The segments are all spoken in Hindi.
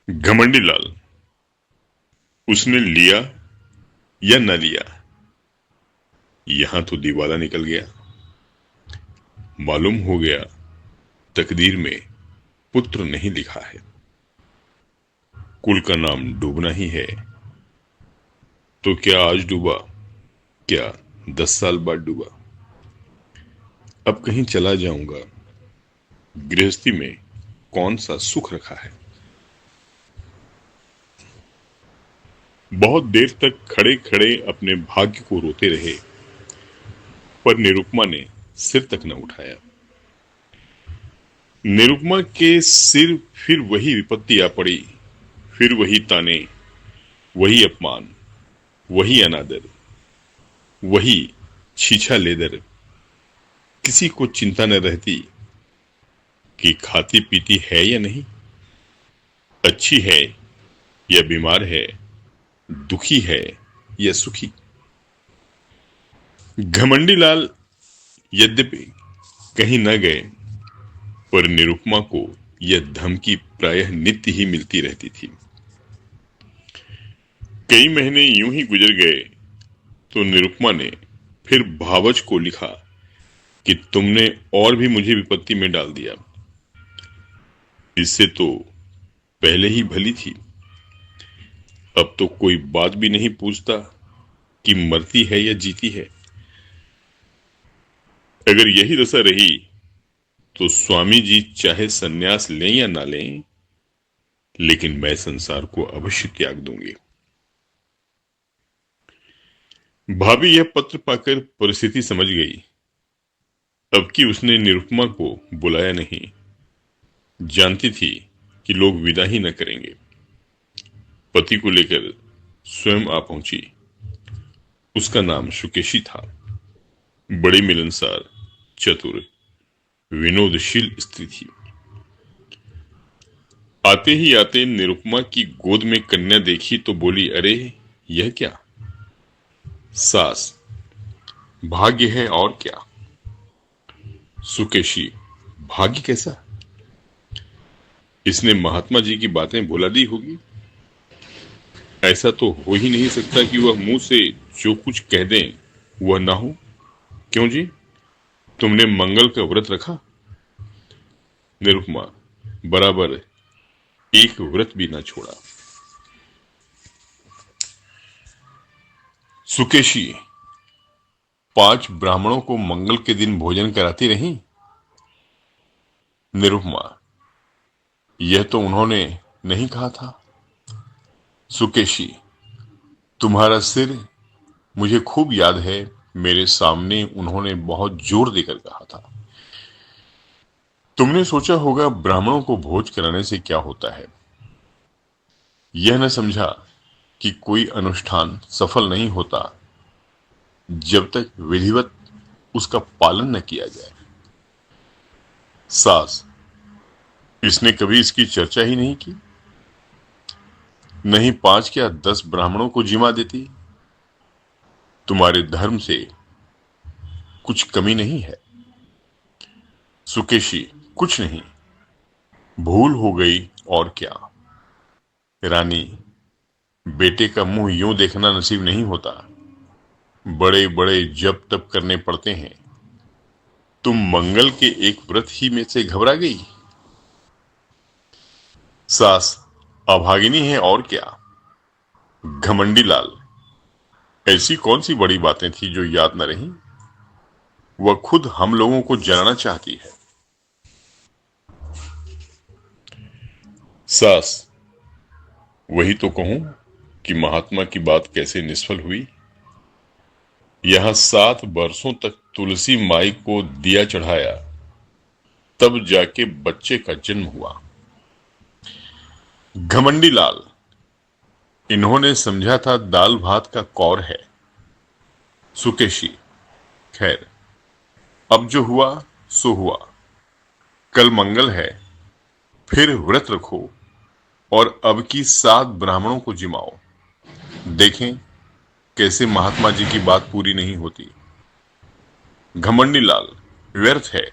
घमंडी लाल। उसने लिया या न लिया, यहां तो दिवाला निकल गया। मालूम हो गया तकदीर में पुत्र नहीं लिखा है। कुल का नाम डूबना ही है। तो क्या आज डूबा, क्या 10 साल बाद डूबा। अब कहीं चला जाऊंगा, गृहस्थी में कौन सा सुख रखा है। बहुत देर तक खड़े खड़े अपने भाग्य को रोते रहे, पर निरुपमा ने सिर तक न उठाया। निरुपमा के सिर फिर वही विपत्ति आ पड़ी, फिर वही ताने, वही अपमान, वही अनादर, वही छीछा लेदर। किसी को चिंता न रहती कि खाती पीती है या नहीं, अच्छी है या बीमार है, दुखी है या सुखी। घमंडी लाल यद्यपि कहीं न गए, पर निरुपमा को यह धमकी प्रायः नित्य ही मिलती रहती थी। कई महीने यूं ही गुजर गए तो निरुपमा ने फिर भावच को लिखा कि तुमने और भी मुझे विपत्ति में डाल दिया। इससे तो पहले ही भली थी। अब तो कोई बात भी नहीं पूछता कि मरती है या जीती है। अगर यही दशा रही तो स्वामी जी चाहे सन्यास लें या ना लें, लेकिन मैं संसार को अवश्य त्याग दूंगी। भाभी यह पत्र पाकर परिस्थिति समझ गई। अब कि उसने निरुपमा को बुलाया नहीं, जानती थी कि लोग विदा ही न करेंगे। पति को लेकर स्वयं आ पहुंची। उसका नाम सुकेशी था। बड़ी मिलनसार, चतुर, विनोदशील स्त्री थी। आते ही आते निरुपमा की गोद में कन्या देखी तो बोली, अरे यह क्या। सास, भाग्य है और क्या। सुकेशी, भाग्य कैसा। इसने महात्मा जी की बातें भुला दी होगी। ऐसा तो हो ही नहीं सकता कि वह मुंह से जो कुछ कह दें वह ना हो। क्यों जी, तुमने मंगल का व्रत रखा। निरुपमा, बराबर एक व्रत भी ना छोड़ा। सुकेशी, 5 ब्राह्मणों को मंगल के दिन भोजन कराती रही। निरुपमा, यह तो उन्होंने नहीं कहा था। सुकेशी, तुम्हारा सिर मुझे खूब याद है। मेरे सामने उन्होंने बहुत जोर देकर कहा था। तुमने सोचा होगा ब्राह्मणों को भोज कराने से क्या होता है। यह न समझा कि कोई अनुष्ठान सफल नहीं होता जब तक विधिवत उसका पालन न किया जाए। सास, इसने कभी इसकी चर्चा ही नहीं की। नहीं 5 क्या 10 ब्राह्मणों को जिमा देती। तुम्हारे धर्म से कुछ कमी नहीं है। सुकेशी, कुछ नहीं, भूल हो गई और क्या। रानी, बेटे का मुंह यूं देखना नसीब नहीं होता। बड़े बड़े जप तप करने पड़ते हैं। तुम मंगल के एक व्रत ही में से घबरा गई। सास, अभागिनी है और क्या। घमंडी लाल, ऐसी कौन सी बड़ी बातें थी जो याद न रही। वह खुद हम लोगों को जलाना चाहती है। सास, वही तो कहूं कि महात्मा की बात कैसे निष्फल हुई। यहां 7 वर्षों तक तुलसी माई को दिया चढ़ाया, तब जाके बच्चे का जन्म हुआ। घमंडी लाल, इन्होंने समझा था दाल भात का कौर है। सुकेशी, खैर, अब जो हुआ सो हुआ। कल मंगल है, फिर व्रत रखो और अब की 7 ब्राह्मणों को जिमाओ। देखें कैसे महात्मा जी की बात पूरी नहीं होती। घमंडी लाल, व्यर्थ है,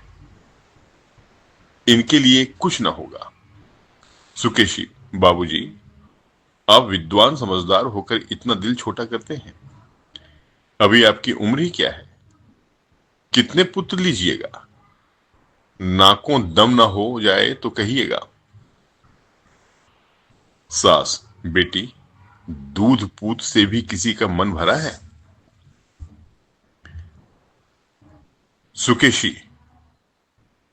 इनके लिए कुछ न होगा। सुकेशी, बाबूजी, आप विद्वान समझदार होकर इतना दिल छोटा करते हैं। अभी आपकी उम्र ही क्या है? कितने पुत्र लीजिएगा? नाकों दम ना हो जाए तो कहिएगा। सास, बेटी, दूध पूत से भी किसी का मन भरा है? सुकेशी,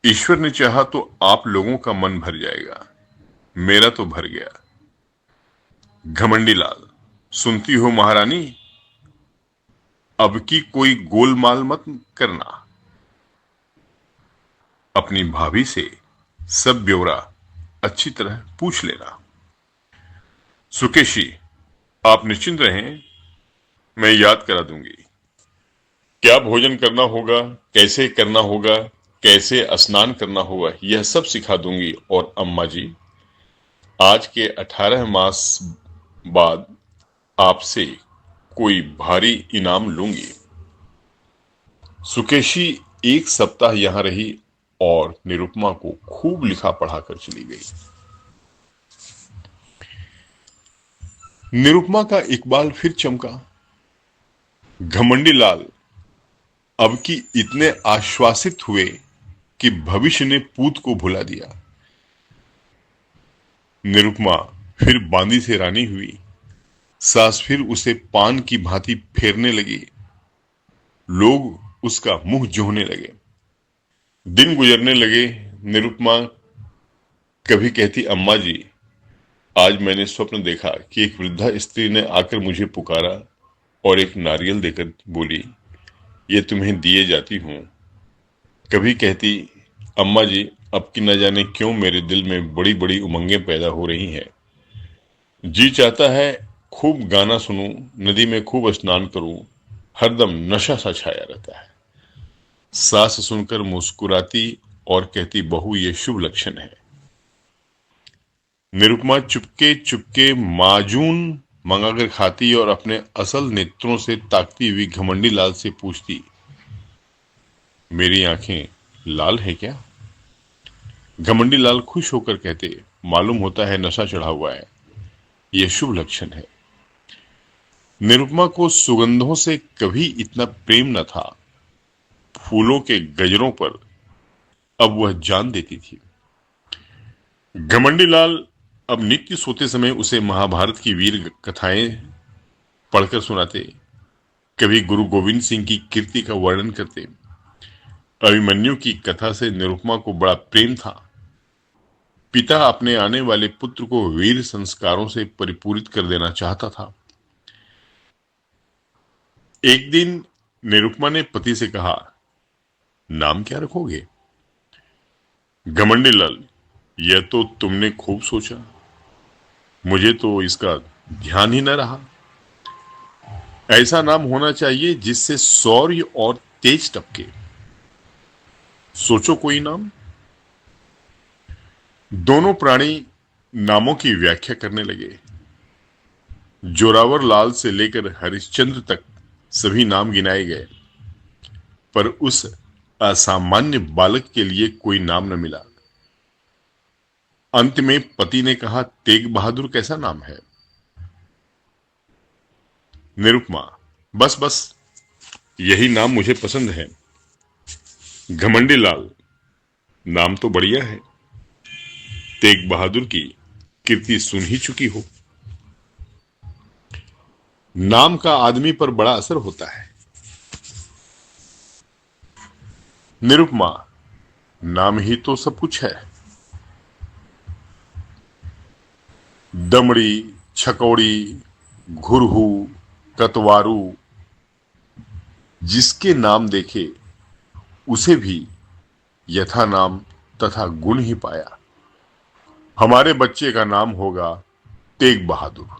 ईश्वर ने चाहा तो आप लोगों का मन भर जाएगा, मेरा तो भर गया। घमंडी लाल, सुनती हो महारानी, अब की कोई गोलमाल मत करना। अपनी भाभी से सब ब्यौरा अच्छी तरह पूछ लेना। सुकेशी, आप निश्चिंत रहें, मैं याद करा दूंगी। क्या भोजन करना होगा, कैसे करना होगा, कैसे स्नान करना होगा, यह सब सिखा दूंगी। और अम्मा जी, आज के 18 मास बाद आपसे कोई भारी इनाम लूंगी। सुकेशी 1 सप्ताह यहां रही और निरुपमा को खूब लिखा पढ़ा कर चली गई। निरुपमा का इकबाल फिर चमका। घमंडी लाल अब की इतने आश्वासित हुए कि भविष्य ने पूत को भुला दिया। निरुपमा फिर बांदी से रानी हुई। सास फिर उसे पान की भांति फेरने लगी। लोग उसका मुंह जोहने लगे। दिन गुजरने लगे। निरुपमा कभी कहती, अम्मा जी, आज मैंने स्वप्न देखा कि एक वृद्धा स्त्री ने आकर मुझे पुकारा और एक नारियल देकर बोली, ये तुम्हें दिए जाती हूं। कभी कहती, अम्मा जी, अब की न जाने क्यों मेरे दिल में बड़ी बड़ी उमंगें पैदा हो रही हैं। जी चाहता है खूब गाना सुनूं, नदी में खूब स्नान करूं, हरदम नशा सा छाया रहता है। सास सुनकर मुस्कुराती और कहती, बहू, ये शुभ लक्षण है। निरुपमा चुपके चुपके माजून मंगाकर खाती और अपने असल नेत्रों से ताकती हुई घमंडी लाल से पूछती, मेरी आंखें लाल है क्या? घमंडी लाल खुश होकर कहते, मालूम होता है नशा चढ़ा हुआ है, यह शुभ लक्षण है। निरुपमा को सुगंधों से कभी इतना प्रेम न था। फूलों के गजरों पर अब वह जान देती थी। घमंडी लाल अब नित्य सोते समय उसे महाभारत की वीर कथाएं पढ़कर सुनाते। कभी गुरु गोविंद सिंह की कीर्ति का वर्णन करते। अभिमन्यु की कथा से निरुपमा को बड़ा प्रेम था। पिता अपने आने वाले पुत्र को वीर संस्कारों से परिपूरित कर देना चाहता था। एक दिन निरुपमा ने पति से कहा, नाम क्या रखोगे? घमंडी लाल, यह तो तुमने खूब सोचा, मुझे तो इसका ध्यान ही न रहा। ऐसा नाम होना चाहिए जिससे शौर्य और तेज टपके। सोचो कोई नाम। दोनों प्राणी नामों की व्याख्या करने लगे। जोरावर लाल से लेकर हरिश्चंद्र तक सभी नाम गिनाए गए, पर उस असामान्य बालक के लिए कोई नाम न मिला। अंत में पति ने कहा, तेग बहादुर कैसा नाम है? निरुपमा, बस बस, यही नाम मुझे पसंद है। घमंडी लाल, नाम तो बढ़िया है। तेग बहादुर की कीर्ति सुन ही चुकी हो। नाम का आदमी पर बड़ा असर होता है। निरुपमा, नाम ही तो सब कुछ है। दमड़ी, छकौड़ी, घुरहू, कतवारू, जिसके नाम देखे उसे भी यथा नाम तथा गुण ही पाया। हमारे बच्चे का नाम होगा तेग बहादुर।